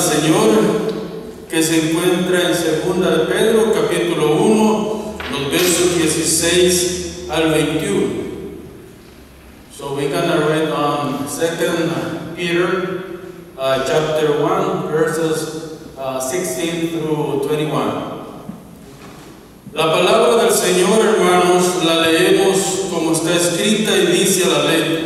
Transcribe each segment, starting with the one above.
Señor, que se encuentra en 2 de Pedro, capítulo 1, los versos 16 al 21. So we're going to read on 2 Peter, chapter 1, verses 16 through 21. La palabra del Señor, hermanos, la leemos como está escrita y dice la ley.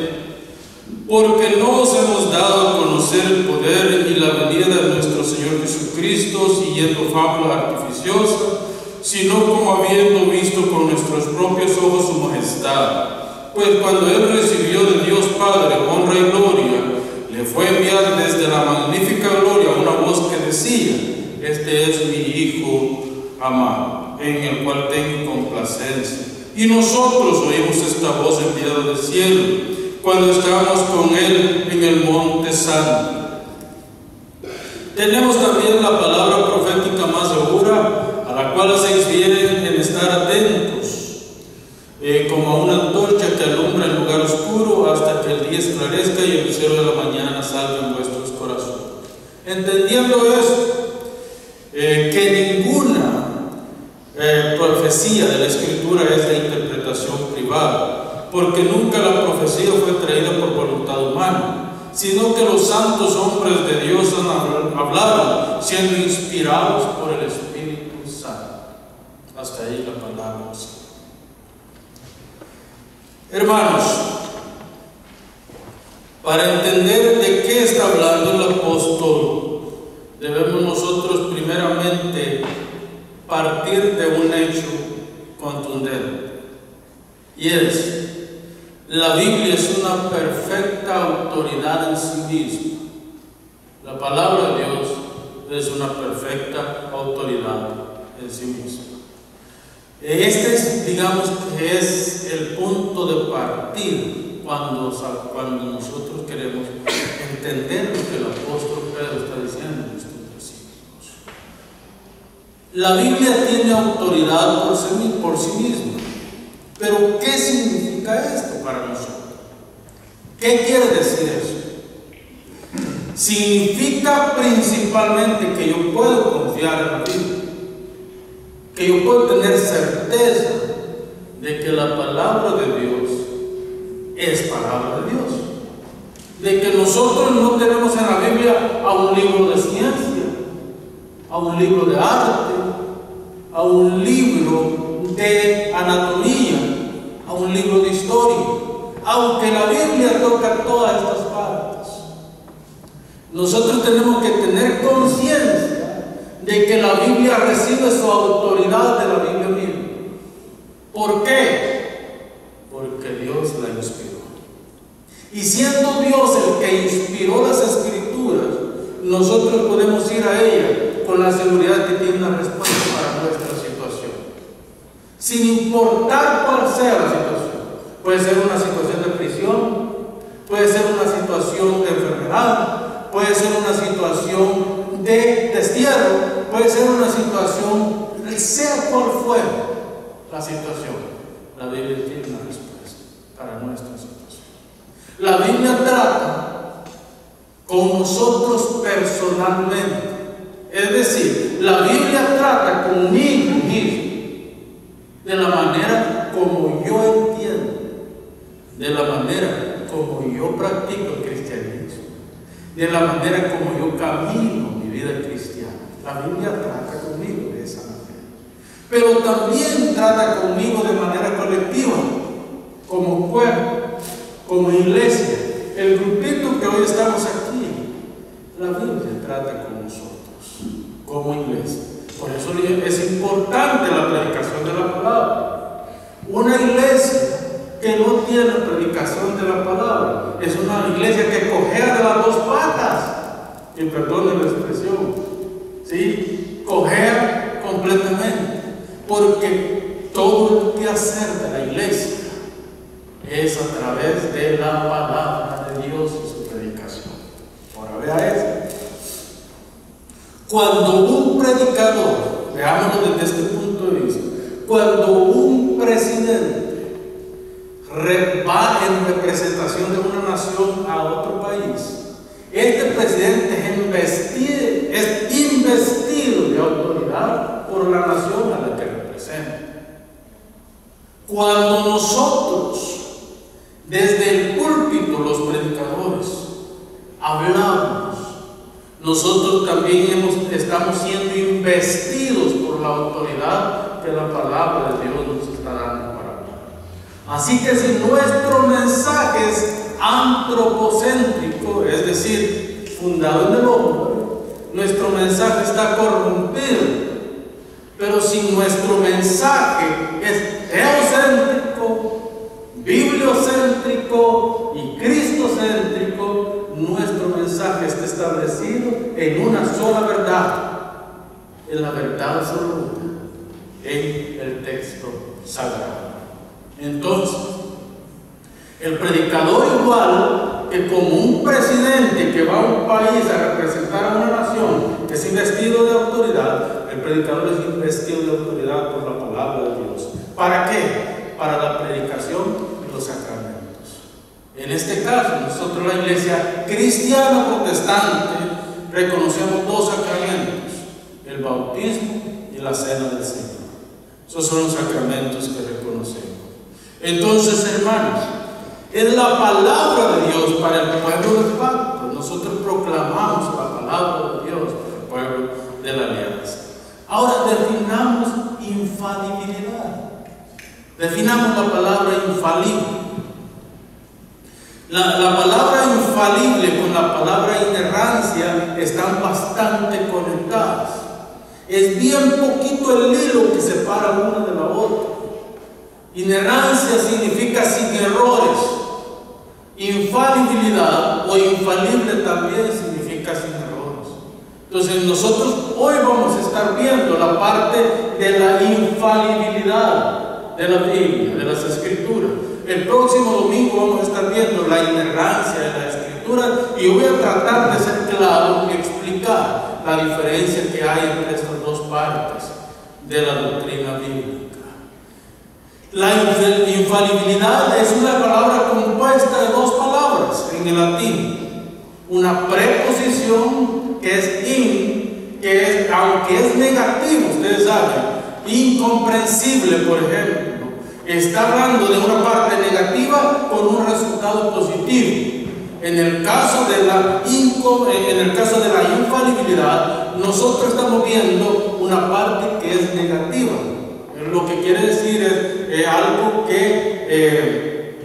Porque no os hemos dado a conocer el poder y la venida de nuestro Señor Jesucristo siguiendo fábula artificiosa, sino como habiendo visto con nuestros propios ojos su majestad. Pues cuando Él recibió de Dios Padre honra y gloria, le fue enviada desde la magnífica gloria una voz que decía: este es mi Hijo amado, en el cual tengo complacencia. Y nosotros oímos esta voz enviada del cielo, cuando estábamos con Él en el monte santo. Tenemos también la palabra profética más segura, a la cual hacéis bien en estar atentos, como a una antorcha que alumbra el lugar oscuro hasta que el día esclarezca y el lucero de la mañana salga en vuestros corazones. Entendiendo esto, que ninguna profecía de la Escritura es de interpretación privada, porque nunca la profecía fue traída por voluntad humana, sino que los santos hombres de Dios hablaron, siendo inspirados por el Espíritu Santo. Hasta ahí la palabra del Señor. Hermanos, para entender de qué está hablando el apóstol, debemos nosotros primeramente partir de un hecho contundente, y es: la Biblia es una perfecta autoridad en sí misma. La palabra de Dios es una perfecta autoridad en sí misma. Este es, digamos, que es el punto de partida cuando nosotros queremos entender lo que el apóstol Pedro está diciendo en estos versículos. La Biblia tiene autoridad por sí misma. Pero ¿qué significa esto para nosotros? ¿Qué quiere decir eso? Significa principalmente que yo puedo confiar en la Biblia, que yo puedo tener certeza de que la palabra de Dios es palabra de Dios, de que nosotros no tenemos en la Biblia a un libro de ciencia, a un libro de arte, a un libro de anatomía, a un libro de historia, aunque la Biblia toca todas estas partes. Nosotros tenemos que tener conciencia de que la Biblia recibe su autoridad de la Biblia misma. ¿Por qué? Porque Dios la inspiró. Y siendo Dios el que inspiró las Escrituras, nosotros podemos ir a ella con la seguridad que tiene una respuesta para nuestra situación, sin importar cuál sea la situación. Puede ser una situación de prisión, puede ser una situación de enfermedad, puede ser una situación de destierro, puede ser una situación, sea cual fuera la situación, la Biblia tiene una respuesta para nuestra situación. La Biblia trata con nosotros personalmente, es decir, la Biblia trata conmigo mismo, de la manera como yo entiendo, de la manera como yo practico el cristianismo, de la manera como yo camino mi vida cristiana. La Biblia trata conmigo de esa manera, pero también trata conmigo de manera colectiva, como cuerpo, como iglesia. El grupito que hoy estamos aquí, la Biblia trata con nosotros como iglesia. Por eso es importante la predicación de la palabra. Una iglesia que no tiene predicación de la palabra es una iglesia que cojea de las dos patas, y perdone la expresión, ¿sí? Cojea completamente, porque todo el quehacer de la iglesia es a través de la palabra de Dios y su predicación. Ahora vea esto. Cuando un predicador, veámoslo desde este punto de vista, cuando un presidente va en representación de una nación a otro país, este presidente es Cuando nosotros, desde el púlpito, los predicadores, hablamos, nosotros también estamos siendo investidos por la autoridad que la palabra de Dios nos está dando para hablar. Así que si nuestro mensaje es antropocéntrico, es decir, fundado en el hombre, nuestro mensaje está corrompido. Pero si nuestro mensaje es teocéntrico, bibliocéntrico y cristocéntrico, nuestro mensaje está establecido en una sola verdad, en la verdad absoluta, en el texto sagrado. Entonces, el predicador, igual que como un presidente que va a un país a representar a una nación, que es investido de autoridad, el predicador es investido de autoridad por la palabra de Dios. ¿Para qué? Para la predicación de los sacramentos. En este caso, nosotros, la iglesia cristiana protestante, reconocemos dos sacramentos: el bautismo y la cena del Señor. Esos son los sacramentos que reconocemos. Entonces, hermanos, es la palabra de Dios para el pueblo del pacto. Nosotros proclamamos la palabra de Dios para el pueblo de la alianza. Ahora definamos infalibilidad. Definamos la palabra infalible. La palabra infalible con la palabra inerrancia están bastante conectadas. Es bien poquito el hilo que separa una de la otra. Inerrancia significa sin errores. Infalibilidad o infalible también significa sin errores. Entonces nosotros hoy vamos a estar viendo la parte de la infalibilidad de la Biblia, de las Escrituras. El próximo domingo vamos a estar viendo la inerrancia de la Escritura, y voy a tratar de ser claro y explicar la diferencia que hay entre estas dos partes de la doctrina bíblica. La infalibilidad es una palabra compuesta de dos palabras en el latín. Una preposición que es in, que es, aunque es negativo, ustedes saben, incomprensible, por ejemplo, está hablando de una parte negativa con un resultado positivo. En el caso de la infalibilidad, nosotros estamos viendo una parte que es negativa. Lo que quiere decir es algo que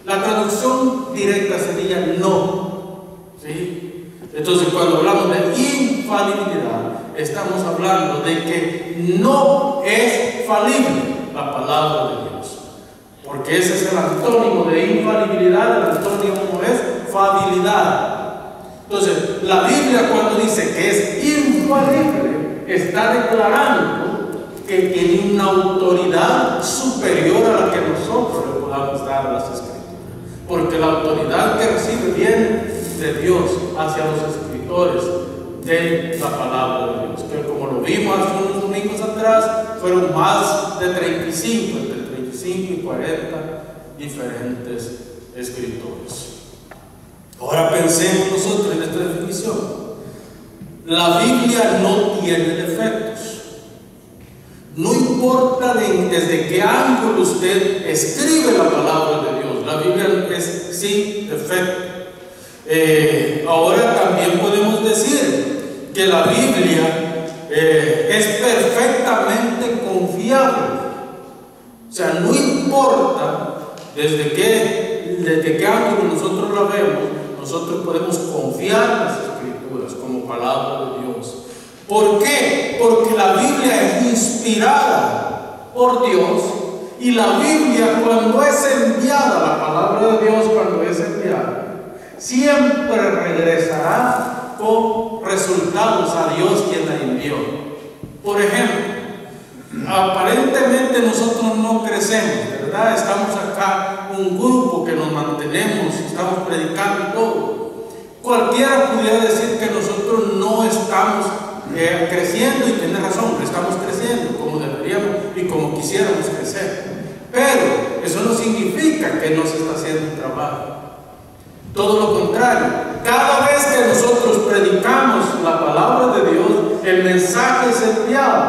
la traducción directa sería no, ¿sí? Entonces, cuando hablamos de infalibilidad, estamos hablando de que no es falible la palabra de Dios, porque ese es el antónimo de infalibilidad. El antónimo es fabilidad. Entonces, la Biblia, cuando dice que es infalible, está declarando que tiene una autoridad superior a la que nosotros le podamos dar a las Escrituras, porque la autoridad que recibe viene de Dios hacia los escritores de la palabra de Dios, que como lo vimos hace unos domingos atrás, fueron más de 35, entre 35 y 40 diferentes escritores. Ahora pensemos nosotros en esta definición. La Biblia no tiene defectos. No importa desde qué ángulo usted escribe la palabra de Dios, la Biblia es sin defecto. Ahora también podemos decir que la Biblia es perfectamente confiable. O sea, no importa desde qué ángulo nosotros la vemos, nosotros podemos confiar en las Escrituras como palabra de Dios. ¿Por qué? Porque la Biblia es inspirada por Dios, y la Biblia, cuando es enviada, la palabra de Dios cuando es enviada, siempre regresará con resultados a Dios quien la envió. Por ejemplo, aparentemente nosotros no crecemos, ¿verdad? Estamos acá un grupo que nos mantenemos, estamos predicando y todo. Cualquiera pudiera decir que nosotros no estamos creciendo, y tiene razón, estamos creciendo como deberíamos y como quisiéramos crecer, pero eso no significa que no se está haciendo un trabajo. Todo lo contrario, cada vez que nosotros predicamos la palabra de Dios, el mensaje es enviado,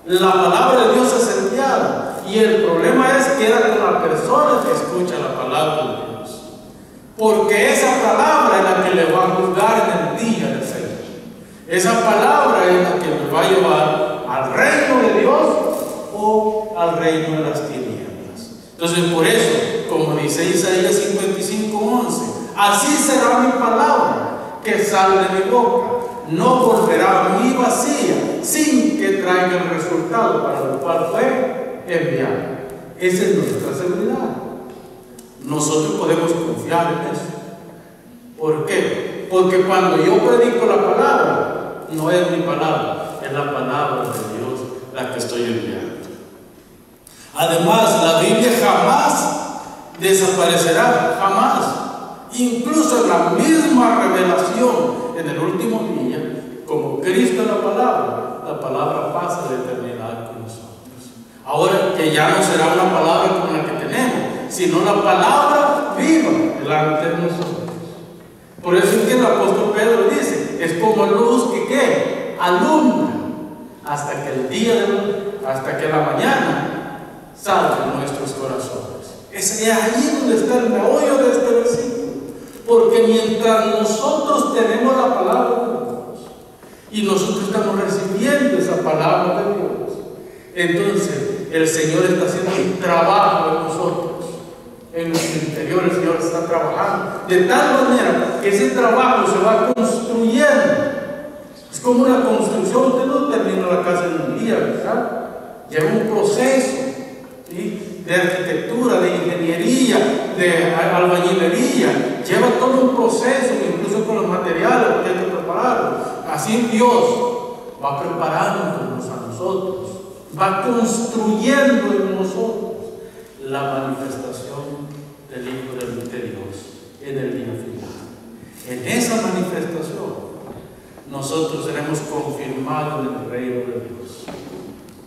la palabra de Dios es enviada, y el problema es queda con la persona que escucha la palabra de Dios. Porque esa palabra es la que le va a juzgar en el día del Señor. Esa palabra es la que nos va a llevar al reino de Dios o al reino de las tinieblas. Entonces, por eso, como dice Isaías 55:11, así será mi palabra que sale de mi boca. No volverá a mí vacía, sin que traiga el resultado para lo cual fue enviada. Esa es nuestra seguridad. Nosotros podemos confiar en eso. ¿Por qué? Porque cuando yo predico la palabra, no es mi palabra, es la palabra de Dios la que estoy enviando. Además, la Biblia jamás desaparecerá, jamás. Incluso en la misma revelación en el último día, como Cristo es la palabra pasa de eternidad con nosotros. Ahora que ya no será una palabra como la que tenemos, sino la palabra viva delante de nosotros. Por eso es que el apóstol Pedro dice, es como luz que ¿qué? Alumbra hasta que la mañana salga en nuestros corazones. Es ahí donde está el meollo de este versículo. Porque mientras nosotros tenemos la palabra de Dios y nosotros estamos recibiendo esa palabra de Dios, entonces el Señor está haciendo un trabajo en nosotros. En nuestro interior el Señor está trabajando de tal manera que ese trabajo se va construyendo. Es como una construcción. Usted no termina la casa en un día, ¿verdad? Lleva un proceso, ¿sí?, de arquitectura, de ingeniería, de albañilería. Lleva todo un proceso, incluso con los materiales que hay que prepararlos. Así Dios va preparándonos a nosotros, va construyendo en nosotros la manifestación del Hijo de Dios en el día final. En esa manifestación nosotros seremos confirmados en el reino de Dios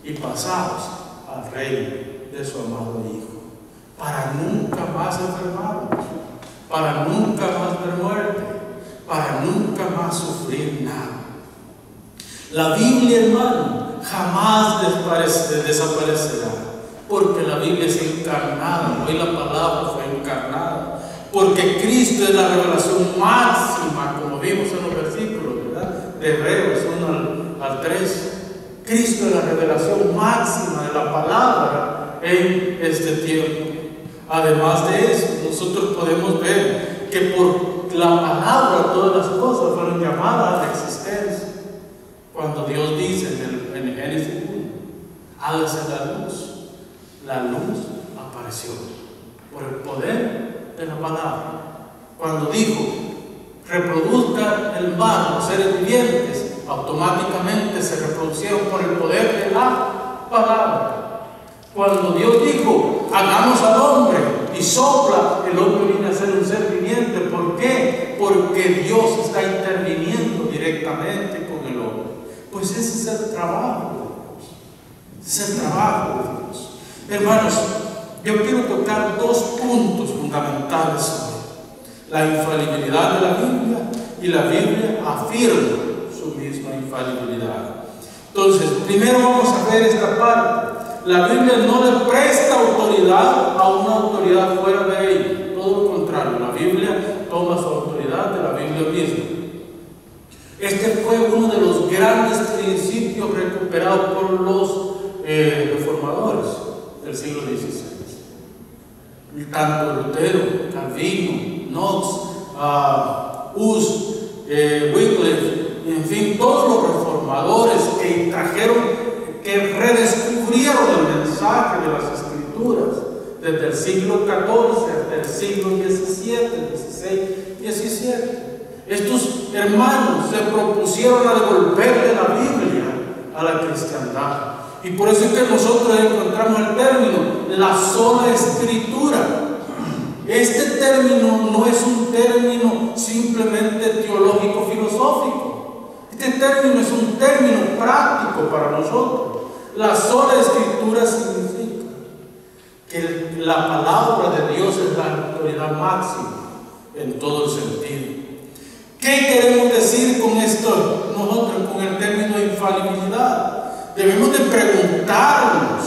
y pasados al reino de su amado Hijo, para nunca más enfermarnos, para nunca más ver muerte, para nunca más sufrir nada. La Biblia, hermano, jamás desaparecerá, porque la Biblia es encarnada. Hoy la palabra fue encarnada, porque Cristo es la revelación máxima, como vimos en los versículos, ¿verdad?, de Hebreos 1 al 3. Cristo es la revelación máxima de la palabra en este tiempo. Además de eso, nosotros podemos ver que por la palabra todas las cosas fueron llamadas a la existencia. Cuando Dios dice en Génesis 1, hágase la luz apareció por el poder de la palabra. Cuando dijo, reproduzca el mar, los seres vivientes, automáticamente se reproducieron por el poder de la palabra. Cuando Dios dijo, hagamos al hombre, y sopla, el hombre viene a ser un ser viviente. ¿Por qué? Porque Dios está interviniendo directamente con el hombre. Pues ese es el trabajo de Dios. Ese es el trabajo de Dios. Hermanos, yo quiero tocar dos puntos fundamentales hoy: la infalibilidad de la Biblia, y la Biblia afirma su misma infalibilidad. Entonces, primero vamos a ver esta parte. La Biblia no le presta autoridad a una autoridad fuera de ella. Todo lo contrario, la Biblia toma su autoridad de la Biblia misma. Este fue uno de los grandes principios recuperados por los reformadores del siglo XVI. Tanto Lutero, Calvino, Knox, Hus, Wycliffe, en fin, todos los reformadores que trajeron, que redescubrieron el mensaje de las Escrituras desde el siglo XIV hasta el siglo XVII, XVI, XVII. Estos hermanos se propusieron a devolverle la Biblia a la cristiandad. Y por eso es que nosotros encontramos el término, la sola Escritura. Este término no es un término simplemente teológico-filosófico. Este término es un término práctico para nosotros. La sola Escritura significa que la palabra de Dios es la autoridad máxima en todo el sentido. ¿Qué queremos decir con esto nosotros, con el término de infalibilidad? Debemos de preguntarnos,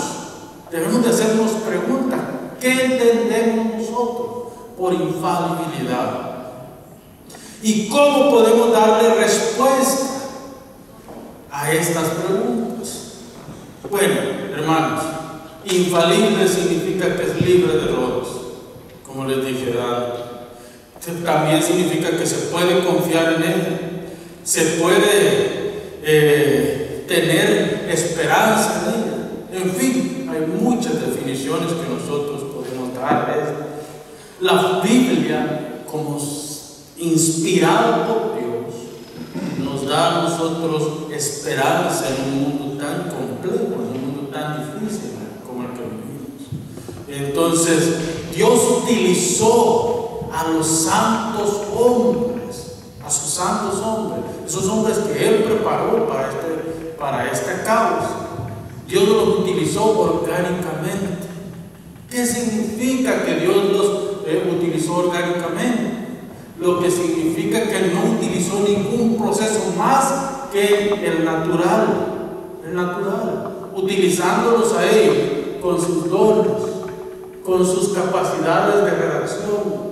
debemos de hacernos preguntas. ¿Qué entendemos nosotros por infalibilidad? ¿Y cómo podemos darle respuesta a estas preguntas? Bueno, hermanos, infalible significa que es libre de errores, como les dije antes. También significa que se puede confiar en Él, se puede tener esperanza en ella. En fin, hay muchas definiciones que nosotros podemos dar de esto. La Biblia, como inspirada por Dios, nos da a nosotros esperanza en un mundo tan complejo, en un mundo tan difícil como el que vivimos. Entonces, Dios utilizó a los santos hombres, a sus santos hombres, esos hombres que Él preparó para esta causa. Dios los utilizó orgánicamente. ¿Qué significa que Dios los utilizó orgánicamente? Lo que significa que no utilizó ningún proceso más que el natural, utilizándolos a ellos con sus dones, con sus capacidades de redacción,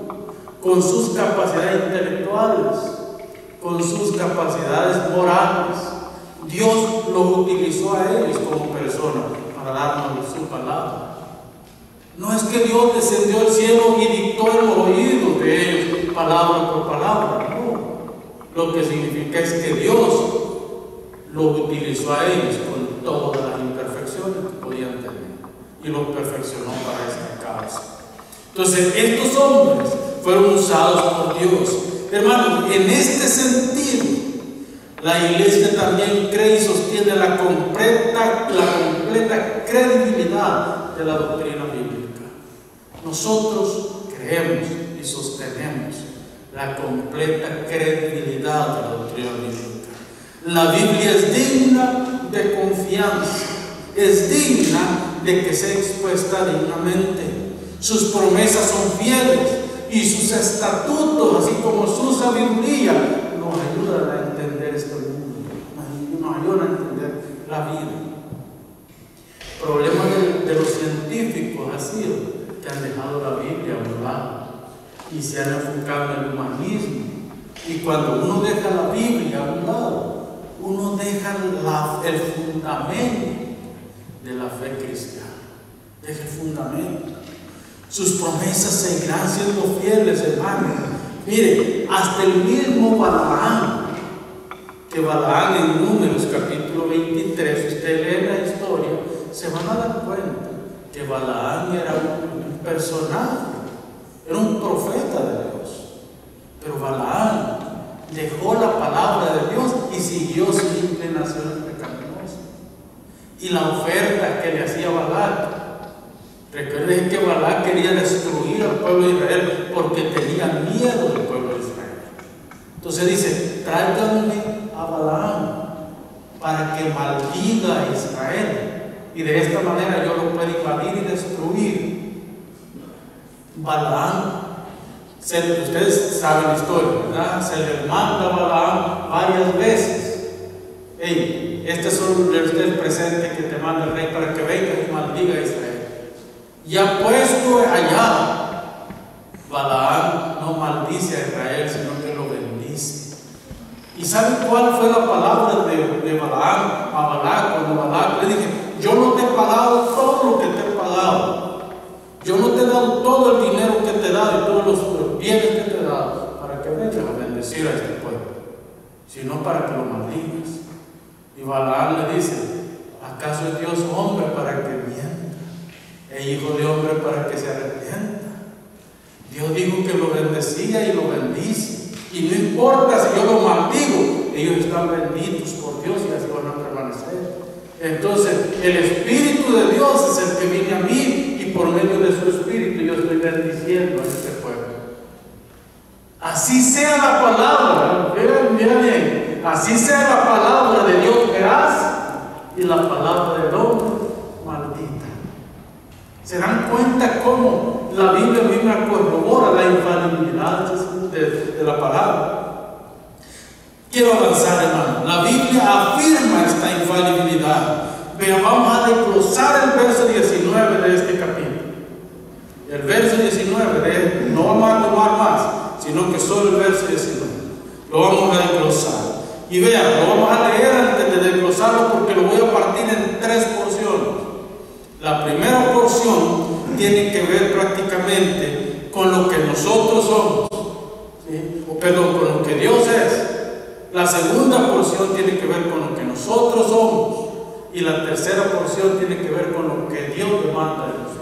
con sus capacidades intelectuales, con sus capacidades morales. Dios los utilizó a ellos como personas para darnos su palabra. No es que Dios descendió al cielo y dictó en los oídos de ellos palabra por palabra, no. Lo que significa es que Dios los utilizó a ellos con todas las imperfecciones que podían tener y los perfeccionó para esta causa. Entonces, estos hombres fueron usados por Dios. Hermanos, en este sentido, la iglesia también cree y sostiene la completa credibilidad de la doctrina bíblica. Nosotros creemos y sostenemos la completa credibilidad de la doctrina bíblica. La Biblia es digna de confianza, es digna de que sea expuesta dignamente. Sus promesas son fieles y sus estatutos, así como su sabiduría, nos ayudan a entender este mundo, nos ayudan a entender la vida. El problema de los científicos ha sido que han dejado la Biblia a un lado y se han enfocado en el humanismo. Y cuando uno deja la Biblia a un lado, uno deja el fundamento de la fe cristiana, deja el fundamento. Sus promesas seguirán siendo fieles, hermanos. Mire, hasta el mismo Balaam, que Balaam en Números capítulo 23, si usted lee la historia, se van a dar cuenta que Balaam era un personaje, era un profeta de Dios. Pero Balaam dejó la palabra de Dios y siguió sus inclinaciones pecaminosas. Y la oferta que le hacía Balac, recuerden que Balac quería destruir al pueblo de Israel porque tenía miedo del pueblo de Israel. Entonces dice: tráiganme a Balaam para que maldiga a Israel, y de esta manera yo lo puedo invadir y destruir. Balaam, ustedes saben la historia, ¿verdad? Se le manda a Balaam varias veces: hey, este es el presente que te manda el rey para que venga y maldiga a Israel. Ya puesto allá, Balaam no maldice a Israel, sino que lo bendice. ¿Y saben cuál fue la palabra de Balaam a Balac? Cuando Balac le dije: yo no te he pagado todo lo que te he pagado, yo no te he dado todo el dinero que te he dado y todos los bienes que te he dado para que vengas a bendecir a este pueblo, sino para que lo maldigas. Y Balaam le dice: ¿acaso es Dios hombre para que mienta, e hijo de hombre para que se arrepienta? Dios dijo que lo bendecía y lo bendice, y no importa si yo lo maldigo, ellos están benditos por Dios y así van a permanecer. Entonces el Espíritu de Dios es el que viene a mí, y por medio de su Espíritu yo estoy bendiciendo a este pueblo. Así sea la palabra, mira bien, así sea la palabra de Dios veraz y la palabra del hombre maldita. ¿Se dan cuenta cómo la Biblia misma corrobora la infalibilidad de la palabra? Quiero avanzar, hermano. La Biblia afirma esta infalibilidad. Pero vamos a desglosar el verso 19 de este capítulo. verso 19, no vamos a tomar más, sino que solo el verso 19. Lo vamos a desglosar. Y vean, lo vamos a leer antes de desglosarlo porque lo voy a partir en 3 porciones. La primera porción tiene que ver prácticamente con lo que nosotros somos, ¿sí? Perdón, con lo que Dios es. La segunda porción tiene que ver con lo que nosotros somos. Y la tercera porción tiene que ver con lo que Dios demanda de nosotros.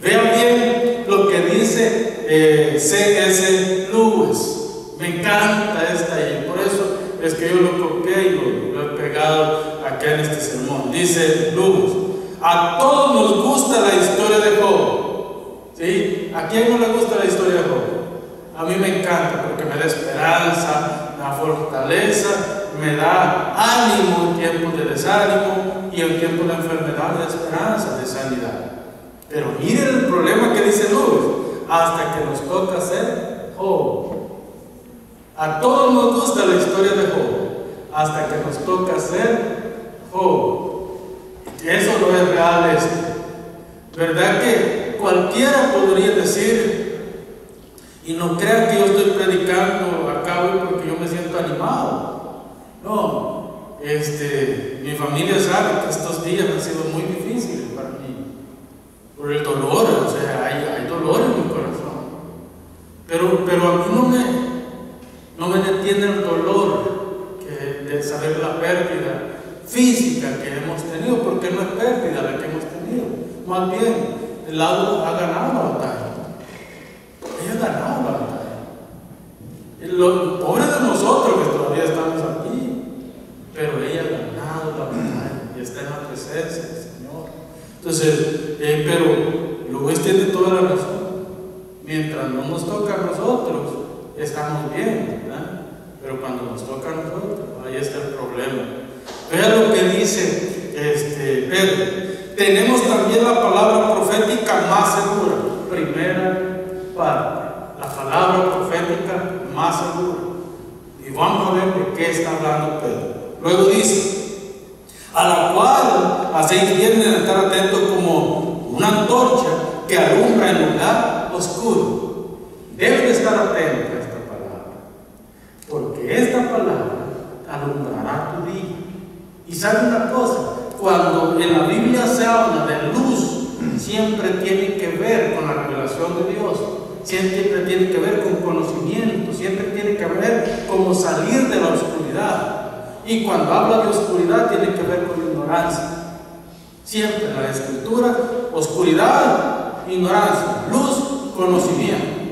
Vean bien lo que dice C.S. Lewis. Me encanta esta y por eso es que yo lo copié y lo he pegado acá en este sermón. Dice Lewis: a todos nos gusta la historia de Job. ¿Sí? ¿A quién no le gusta la historia de Job? A mí me encanta porque me da esperanza, me da fortaleza, me da ánimo en tiempos de desánimo y en tiempos de enfermedad, de esperanza, de sanidad. Pero miren el problema que dice Lewis: hasta que nos toca ser Job. A todos nos gusta la historia de Job, hasta que nos toca ser Job. Eso no es real ¿verdad? Que cualquiera podría decir, y no crean que yo estoy predicando acá hoy porque yo me siento animado. No, mi familia sabe que estos días han sido muy difíciles para mí, por el dolor, o sea, hay dolor en mi corazón. Pero a mí no me detiene el dolor de saber la pérdida física que hemos tenido, porque no es pérdida la que hemos tenido. Más bien, el lado ha ganado la batalla. Ella ha ganado la batalla. Los pobres de nosotros que todavía estamos aquí, pero ella ha ganado la batalla y está en la presencia del Señor. Entonces, pero Luis tiene toda la razón. Mientras no nos toca a nosotros, estamos bien, ¿verdad? Pero cuando nos toca a nosotros, ahí está el problema. Vean lo que dice Pedro. Tenemos también la palabra profética más segura. Primera parte, la palabra profética más segura. Y vamos a ver de qué está hablando Pedro. Luego dice: a la cual hacéis bien en estar atentos como una antorcha que alumbra en lugar oscuro. Debes de estar atento a esta palabra, porque esta palabra alumbrará tu día. Y sabe una cosa, cuando en la Biblia se habla de luz, siempre tiene que ver con la revelación de Dios, siempre tiene que ver con conocimiento, siempre tiene que ver con salir de la oscuridad. Y cuando habla de oscuridad tiene que ver con ignorancia. Siempre en la Escritura, oscuridad, ignorancia, luz, conocimiento.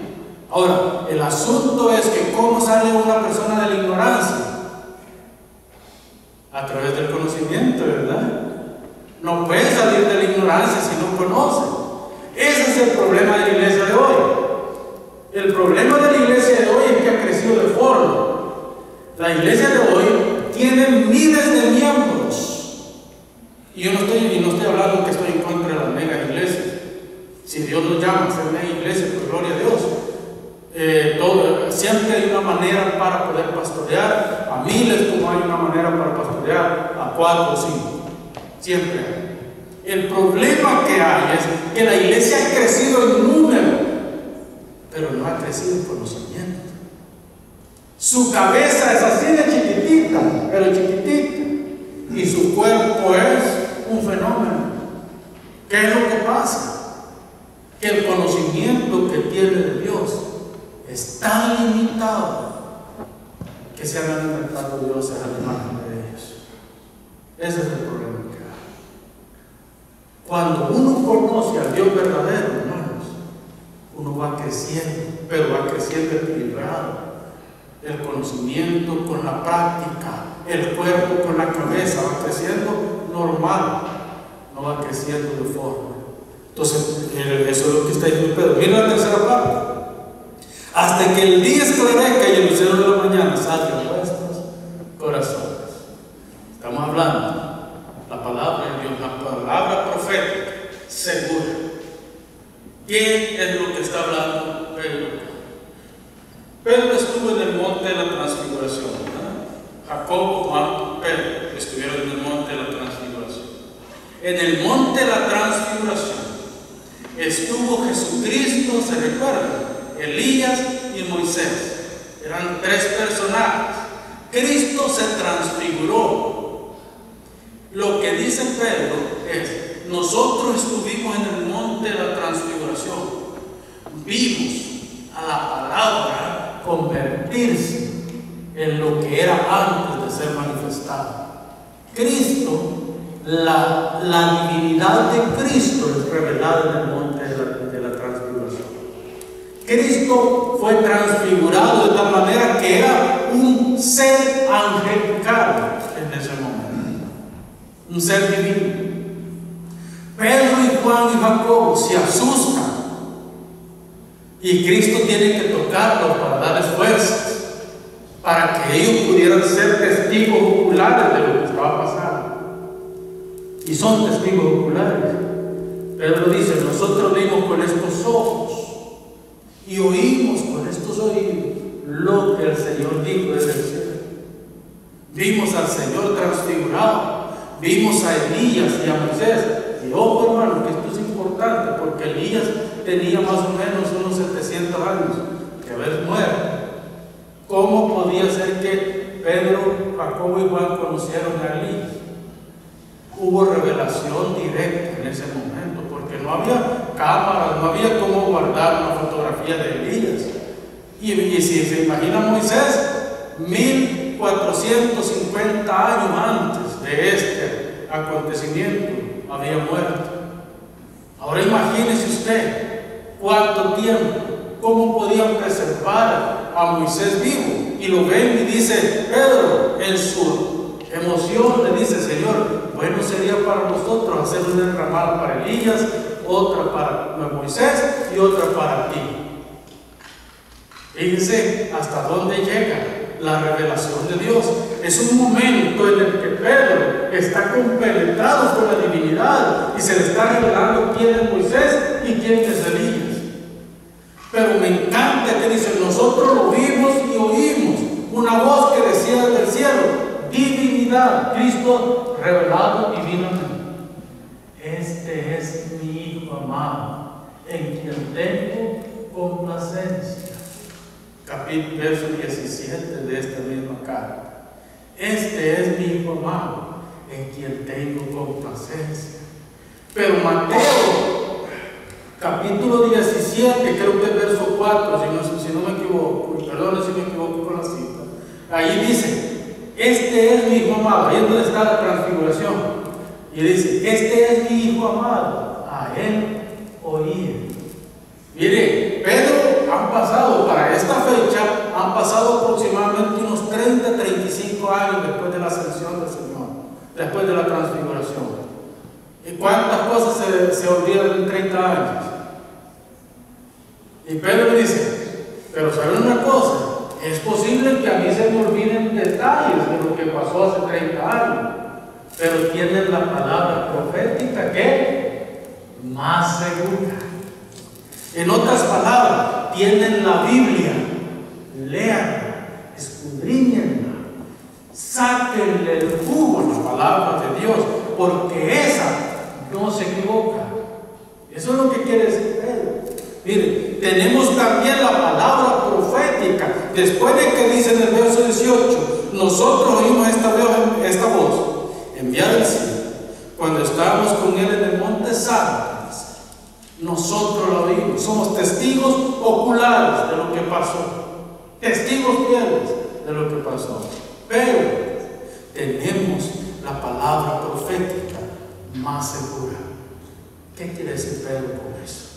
Ahora, el asunto es que ¿cómo sale una persona de la ignorancia? A través del conocimiento, ¿verdad? No puede salir de la ignorancia si no conoce. Ese es el problema de la iglesia de hoy. El problema de la iglesia de hoy es que ha crecido de forma. La iglesia de hoy tiene miles de miembros. Y yo no estoy hablando que estoy en contra de las mega iglesias. Si Dios nos llama a ser mega iglesia, pues gloria a Dios. Siempre hay una manera para poder pastorear a miles, como hay una manera para pastorear a 4 o 5. Siempre hay. El problema que hay es que la iglesia ha crecido en número, pero no ha crecido en conocimiento. Su cabeza es así de chiquitita, pero chiquitita, y su cuerpo es un fenómeno. ¿Qué es lo que pasa? Que el conocimiento que tiene de Dios es tan limitado que se han alimentado dioses a la imagen de ellos. Ese es el problema que hay. Cuando uno conoce al Dios verdadero, hermanos, uno va creciendo, pero va creciendo equilibrado. El conocimiento con la práctica, el cuerpo con la cabeza, va creciendo normal, no va creciendo de forma. Entonces, eso es lo que está diciendo Pedro. Mira la tercera parte. Hasta que el día esclarezca y el lucero de la mañana salga de vuestros corazones. Estamos hablando la palabra de Dios, la palabra profética segura. ¿Qué es lo que está hablando Pedro? Pedro estuvo en el monte de la transfiguración, ¿verdad? Jacobo, Juan, Pedro estuvieron en el monte de la transfiguración. En el monte de la transfiguración, estuvo Jesucristo, se recuerda, Elías y Moisés. Eran tres personajes. Cristo se transfiguró. Lo que dice Pedro es: nosotros estuvimos en el monte de la transfiguración, vimos a la palabra convertirse en lo que era antes de ser manifestado. Cristo, la divinidad de Cristo es revelada en el monte de la transfiguración. Cristo fue transfigurado de tal manera que era un ser angelical en ese momento, un ser divino. Pedro y Juan y Jacobo se asustan y Cristo tiene que tocarlos para darles fuerzas, para que ellos pudieran ser testigos oculares de lo que estaba pasando. Y son testigos oculares. Pedro dice: nosotros vimos con estos ojos y oímos con estos oídos lo que el Señor dijo desde el cielo. Vimos al Señor transfigurado, vimos a Elías y a Moisés. Y ojo, hermano, que esto es importante, porque Elías tenía más o menos unos 700 años de haber muerto. ¿Cómo podía ser que Pedro, Jacobo y Juan conocieron a Elías? Hubo revelación directa en ese momento, porque no había cámaras, no había cómo guardar una fotografía de Elías. Y si se imagina Moisés, 1450 años antes de este acontecimiento había muerto. Ahora imagínese usted cuánto tiempo, cómo podían preservar a Moisés vivo. Y lo ven y dice Pedro, en su emoción le dice: Señor, bueno sería para nosotros hacer una enramada para Elías, otra para Moisés y otra para ti. Fíjense hasta dónde llega la revelación de Dios. Es un momento en el que Pedro está compenetrado con la divinidad y se le está revelando quién es Moisés y quién es Elías. Pero me encanta que dice: nosotros lo vimos y oímos una voz que decía desde el cielo, divinidad, Cristo revelado divinamente. Este es mi Hijo amado, en quien tengo complacencia. Verso 17 de esta misma carta. Este es mi Hijo amado, en quien tengo complacencia. Pero Mateo, capítulo 17, creo que es verso 4, si no me equivoco, perdón si me equivoco con la cita. Ahí dice: este es mi Hijo amado. Ahí es donde está la transfiguración. Y dice: este es mi Hijo amado, a él oíd. Mire, Pedro, han pasado, para esta fecha, han pasado aproximadamente unos 30-35 años después de la ascensión del Señor, después de la transfiguración. ¿Y cuántas cosas se olvidan en 30 años? Y Pedro dice: pero ¿saben una cosa? Es posible que a mí se me olviden detalles de lo que pasó hace 30 años, pero tienen la palabra profética que más segura. En otras palabras, tienen la Biblia, léanla, escudriñenla, sáquenle el jugo a la palabra de Dios, porque esa no se equivoca. Eso es lo que quiere decir Pedro. Mire, tenemos también la palabra profética. Después de que dice en el verso 18: nosotros oímos esta voz enviada del cielo cuando estábamos con él en el monte santo. Nosotros lo oímos, somos testigos oculares de lo que pasó, testigos fieles de lo que pasó. Pero tenemos la palabra profética más segura. ¿Qué quiere decir Pedro con eso?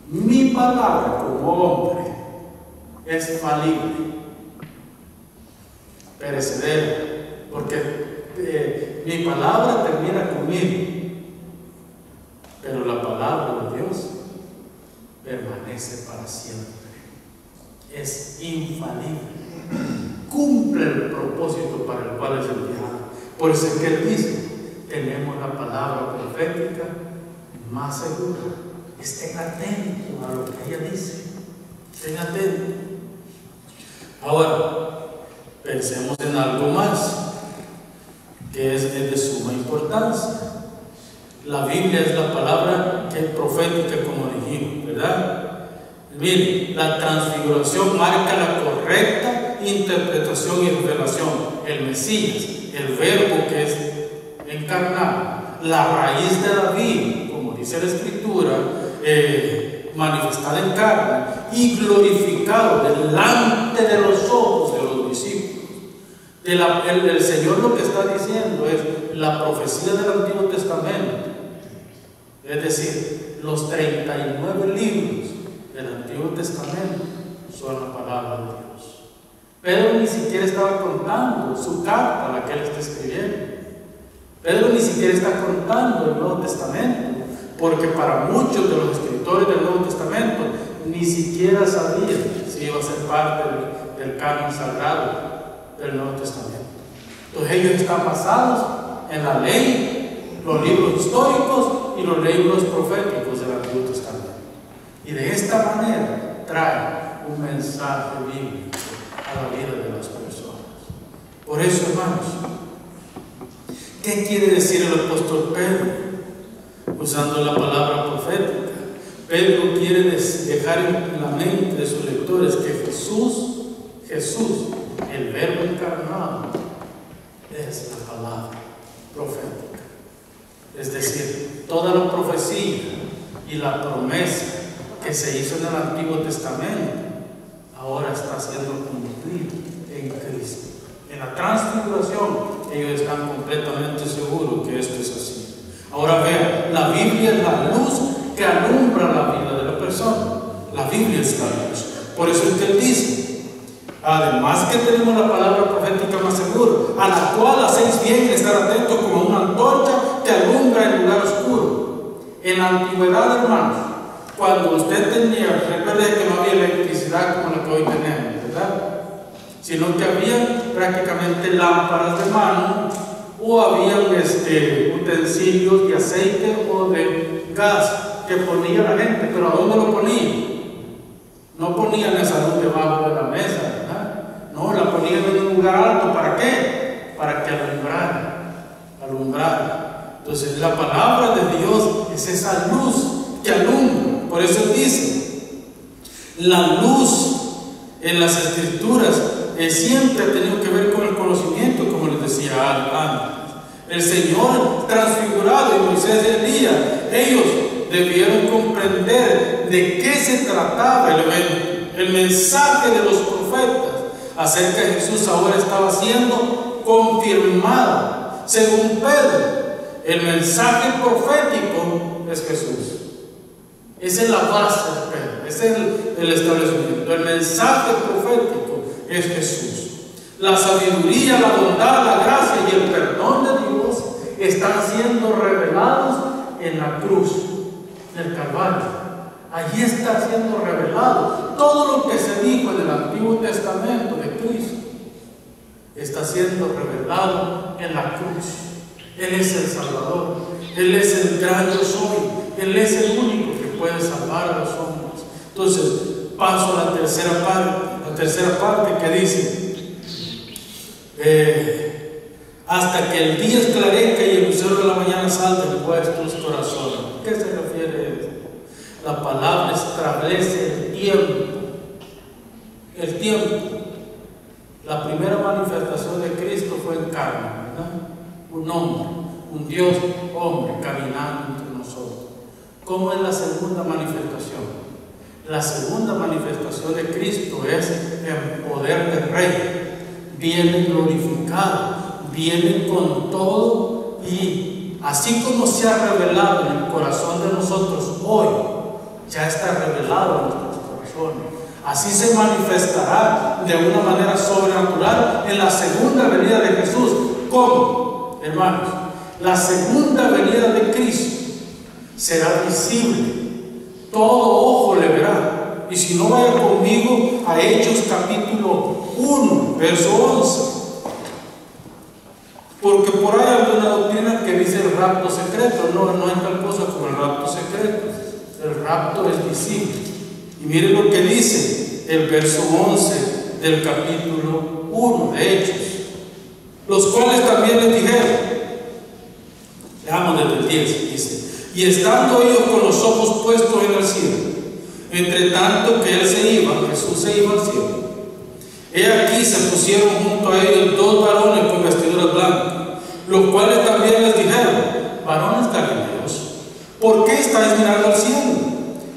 Mi palabra como hombre es falible, perecedera, porque mi palabra termina conmigo. Pero la palabra de Dios permanece para siempre. Es infalible. Cumple el propósito para el cual es enviado. Por eso es que él dice: tenemos la palabra profética más segura. Estén atentos a lo que ella dice. Estén atentos. Ahora, pensemos en algo más que es de suma importancia. La Biblia es la palabra que profética, como dijimos, ¿verdad? Mire, la transfiguración marca la correcta interpretación y revelación. El Mesías, el Verbo que es encarnado, la raíz de David, como dice la Escritura, manifestada en carne y glorificado delante de los ojos de los discípulos. El Señor lo que está diciendo es la profecía del Antiguo Testamento, es decir, los 39 libros del Antiguo Testamento son la palabra de Dios. Pedro ni siquiera estaba contando su carta, la que él está escribiendo. Pedro ni siquiera está contando el Nuevo Testamento, porque para muchos de los escritores del Nuevo Testamento ni siquiera sabían si iba a ser parte del canon sagrado del Nuevo Testamento. Entonces ellos están basados en la ley, los libros históricos y los libros proféticos del Antiguo Testamento. Y de esta manera trae un mensaje bíblico a la vida de las personas. Por eso, hermanos, ¿qué quiere decir el apóstol Pedro? Usando la palabra profética, Pedro quiere dejar en la mente de sus lectores que Jesús, el Verbo encarnado, es la palabra profética. Es decir, toda la profecía y la promesa que se hizo en el Antiguo Testamento ahora está siendo cumplida en Cristo. En la transfiguración ellos están completamente seguros que esto es así. Ahora vean, la Biblia es la luz que alumbra la vida de la persona. La Biblia es la luz. Por eso es que él dice, además que tenemos la palabra profética más segura, a la cual hacéis bien en estar atentos como una antorcha que alumbra el lugar oscuro. En la antigüedad, hermanos, cuando usted tenía, recuerde que no había electricidad como la que hoy tenemos, ¿verdad? Sino que había prácticamente lámparas de mano, o habían utensilios de aceite o de gas que ponía la gente. Pero ¿a dónde lo ponían? No ponían esa luz debajo de la mesa, ¿verdad? No, la ponían en un lugar alto. ¿Para qué? Para que alumbrara. Entonces la palabra de Dios es esa luz que alumbra. Por eso dice, la luz en las Escrituras siempre ha tenido que ver con el conocimiento, como les decía antes. El Señor transfigurado y Moisés y Elías, ellos debieron comprender de qué se trataba el evento. El mensaje de los profetas acerca de Jesús ahora estaba siendo confirmado. Según Pedro, el mensaje profético es Jesús. Esa es la base de Pedro, ese es el establecimiento. El mensaje profético es Jesús. La sabiduría, la bondad, la gracia y el perdón de Dios están siendo revelados en la cruz del Calvario. Allí está siendo revelado todo lo que se dijo en el Antiguo Testamento de Cristo. Está siendo revelado en la cruz. Él es el Salvador. Él es el gran yo soy. Él es el único que puede salvar a los hombres. Entonces, paso a la tercera parte que dice, hasta que el día esclarezca y el lucero de la mañana salga de vuestros corazones. ¿A qué se refiere esto? La palabra establece el tiempo. El tiempo. La primera manifestación de Cristo fue en carne, ¿verdad? Un hombre, un Dios hombre caminando entre nosotros. ¿Cómo es la segunda manifestación? La segunda manifestación de Cristo es el poder del Rey. Viene glorificado, viene con todo, y así como se ha revelado en el corazón de nosotros hoy, ya está revelado en nuestros corazones. Así se manifestará de una manera sobrenatural en la segunda venida de Jesús. ¿Cómo? Hermanos, la segunda venida de Cristo será visible. Todo ojo le verá. Y si no, vaya conmigo a Hechos capítulo 1, verso 11. Porque por ahí hay alguna doctrina que dice el rapto secreto. No hay tal cosa como el rapto secreto. El rapto es visible. Y miren lo que dice el verso 11 del capítulo 1 de Hechos. Los cuales también les dijeron, leamos desde el 10, dice: Y estando ellos con los ojos puestos en el cielo, entre tanto que él se iba, Jesús se iba al cielo, he aquí se pusieron junto a ellos dos varones con vestiduras blancas, los cuales también les dijeron: varones galileos, ¿por qué estáis mirando al cielo?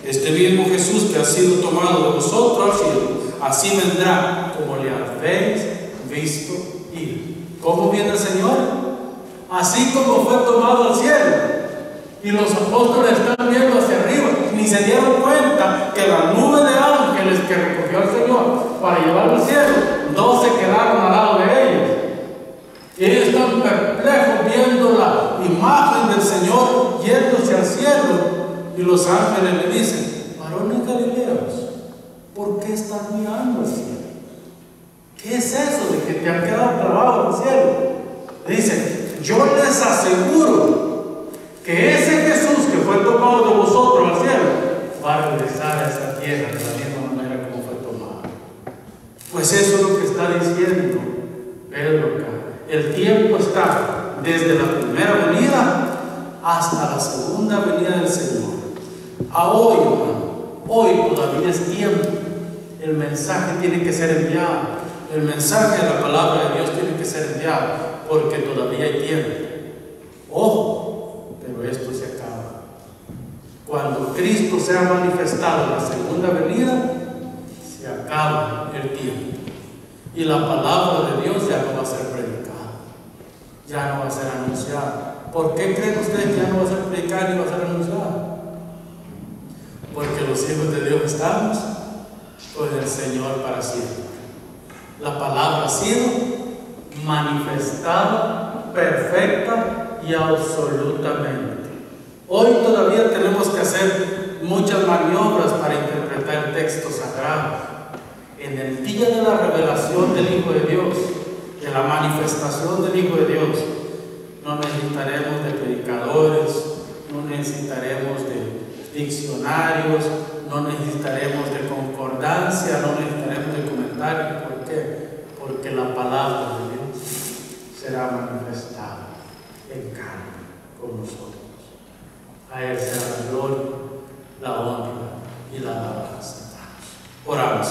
Este mismo Jesús que ha sido tomado de vosotros al cielo, así vendrá como le habéis visto ir. ¿Cómo viene el Señor? Así como fue tomado al cielo. Y los apóstoles están viendo hacia arriba, ni se dieron cuenta que la nube de ángeles que recogió al Señor para llevarlo al cielo, no se quedaron al lado de ellos. Ellos están perplejos viendo la imagen del Señor yéndose al cielo. Y los ángeles le dicen: varones galileos, ¿por qué están mirando al cielo? ¿Qué es eso de que te han quedado clavado al cielo? Le dicen: yo les aseguro que ese Jesús que fue tomado de vosotros al cielo va a regresar a esa tierra de la misma manera como fue tomado. Pues eso es lo que está diciendo Pedro acá. El tiempo está desde la primera venida hasta la segunda venida del Señor. A hoy, hermano, hoy todavía es tiempo. El mensaje tiene que ser enviado. El mensaje de la palabra de Dios tiene que ser enviado, porque todavía hay tiempo. Ojo, pero esto se acaba. Cuando Cristo sea manifestado en la segunda venida, se acaba el tiempo. Y la palabra de Dios ya no va a ser predicada, ya no va a ser anunciada. ¿Por qué creen ustedes que ya no va a ser predicada ni va a ser anunciada? Porque los hijos de Dios estamos con el Señor para siempre. La palabra ha sido manifestada perfecta y absolutamente. Hoy todavía tenemos que hacer muchas maniobras para interpretar el texto sagrado. En el día de la revelación del Hijo de Dios, de la manifestación del Hijo de Dios, no necesitaremos de predicadores, no necesitaremos de diccionarios, no necesitaremos de concordancia, no necesitaremos de comentarios. ¿Por qué? Porque la palabra de Dios será manifestada en carne con nosotros. A Él sea la gloria, la honra y la alabanza. Oramos.